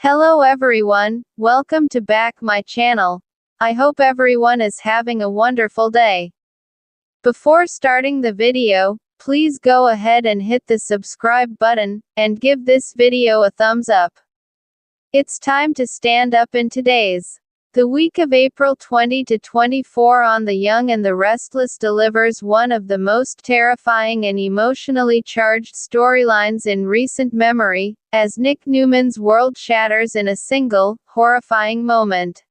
Hello everyone, welcome to back my channel. I hope everyone is having a wonderful day. Before starting the video, please go ahead and hit the subscribe button, and give this video a thumbs up. It's time to stand up in today's. The week of April 20 to 24 on The Young and the Restless delivers one of the most terrifying and emotionally charged storylines in recent memory, as Nick Newman's world shatters in a single, horrifying moment.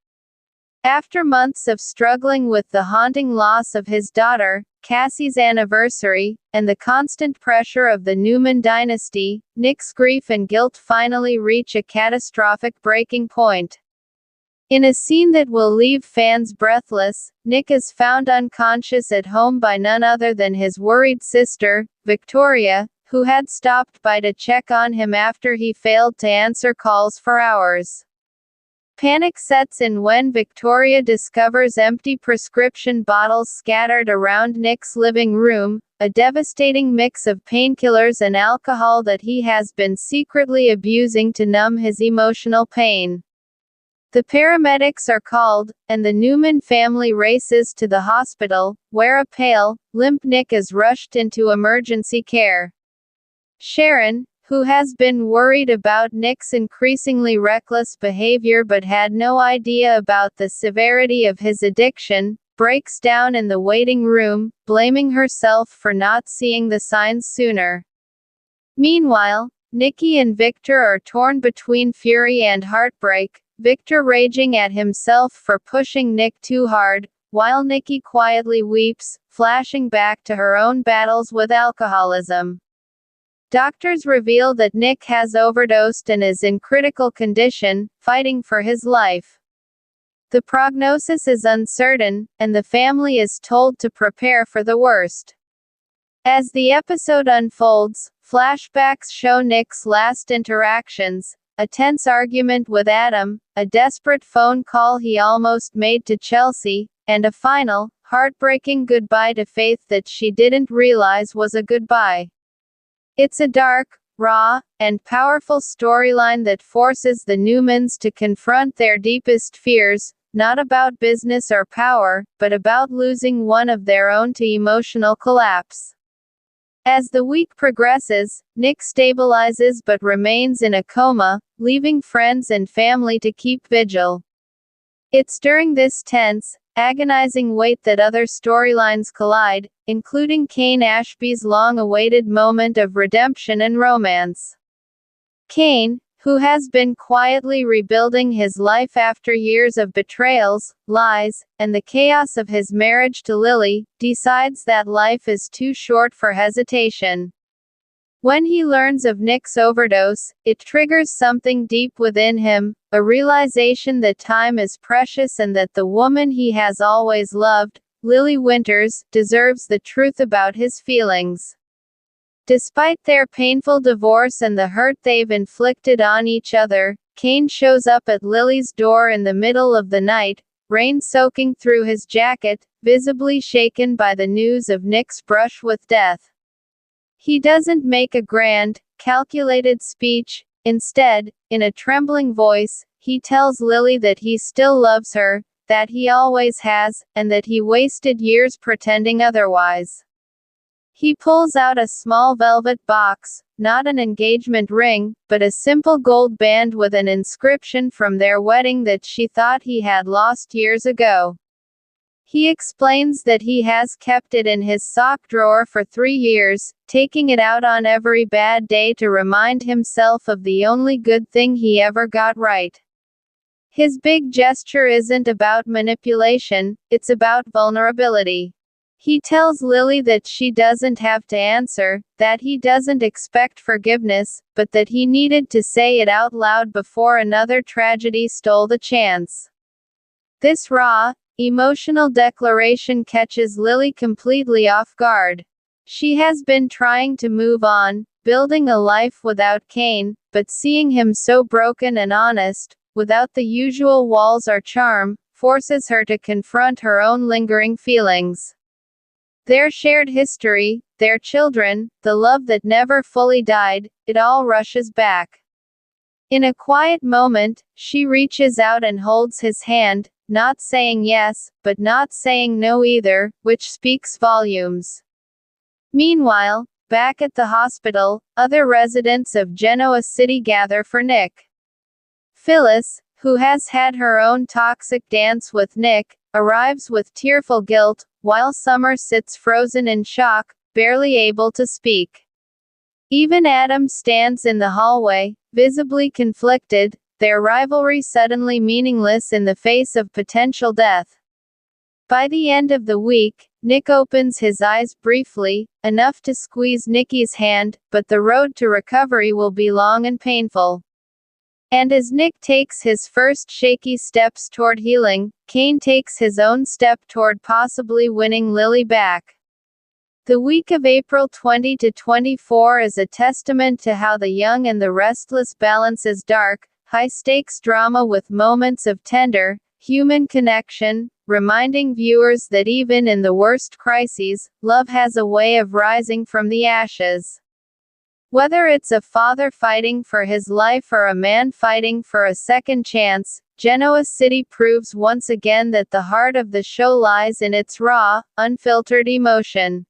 After months of struggling with the haunting loss of his daughter, Cassie's anniversary, and the constant pressure of the Newman dynasty, Nick's grief and guilt finally reach a catastrophic breaking point. In a scene that will leave fans breathless, Nick is found unconscious at home by none other than his worried sister, Victoria, who had stopped by to check on him after he failed to answer calls for hours. Panic sets in when Victoria discovers empty prescription bottles scattered around Nick's living room, a devastating mix of painkillers and alcohol that he has been secretly abusing to numb his emotional pain. The paramedics are called, and the Newman family races to the hospital, where a pale, limp Nick is rushed into emergency care. Sharon, who has been worried about Nick's increasingly reckless behavior but had no idea about the severity of his addiction, breaks down in the waiting room, blaming herself for not seeing the signs sooner. Meanwhile, Nikki and Victor are torn between fury and heartbreak, Victor raging at himself for pushing Nick too hard, while Nikki quietly weeps, flashing back to her own battles with alcoholism. Doctors reveal that Nick has overdosed and is in critical condition, fighting for his life. The prognosis is uncertain, and the family is told to prepare for the worst. As the episode unfolds, flashbacks show Nick's last interactions, a tense argument with Adam, a desperate phone call he almost made to Chelsea, and a final, heartbreaking goodbye to Faith that she didn't realize was a goodbye. It's a dark, raw, and powerful storyline that forces the Newmans to confront their deepest fears, not about business or power, but about losing one of their own to emotional collapse. As the week progresses, Nick stabilizes but remains in a coma, leaving friends and family to keep vigil. It's during this tense, agonizing wait that other storylines collide, including Kane Ashby's long-awaited moment of redemption and romance. Kane, who has been quietly rebuilding his life after years of betrayals, lies, and the chaos of his marriage to Lily, decides that life is too short for hesitation. When he learns of Nick's overdose, it triggers something deep within him, a realization that time is precious and that the woman he has always loved, Lily Winters, deserves the truth about his feelings. Despite their painful divorce and the hurt they've inflicted on each other, Kane shows up at Lily's door in the middle of the night, rain soaking through his jacket, visibly shaken by the news of Nick's brush with death. He doesn't make a grand, calculated speech. Instead, in a trembling voice, he tells Lily that he still loves her, that he always has, and that he wasted years pretending otherwise. He pulls out a small velvet box, not an engagement ring, but a simple gold band with an inscription from their wedding that she thought he had lost years ago. He explains that he has kept it in his sock drawer for 3 years, taking it out on every bad day to remind himself of the only good thing he ever got right. His big gesture isn't about manipulation, it's about vulnerability. He tells Lily that she doesn't have to answer, that he doesn't expect forgiveness, but that he needed to say it out loud before another tragedy stole the chance. This raw, emotional declaration catches Lily completely off guard. She has been trying to move on, building a life without Kane, but seeing him so broken and honest, without the usual walls or charm, forces her to confront her own lingering feelings. Their shared history, their children, the love that never fully died, it all rushes back. In a quiet moment, she reaches out and holds his hand, not saying yes, but not saying no either, which speaks volumes. Meanwhile, back at the hospital, other residents of Genoa City gather for Nick. Phyllis, who has had her own toxic dance with Nick, arrives with tearful guilt, while Summer sits frozen in shock, barely able to speak. Even Adam stands in the hallway, visibly conflicted, their rivalry suddenly meaningless in the face of potential death. By the end of the week, Nick opens his eyes briefly, enough to squeeze Nikki's hand, but the road to recovery will be long and painful. And as Nick takes his first shaky steps toward healing, Kane takes his own step toward possibly winning Lily back. The week of April 20 to 24 is a testament to how The Young and the Restless balances dark, high-stakes drama with moments of tender, human connection, reminding viewers that even in the worst crises, love has a way of rising from the ashes. Whether it's a father fighting for his life or a man fighting for a second chance, Genoa City proves once again that the heart of the show lies in its raw, unfiltered emotion.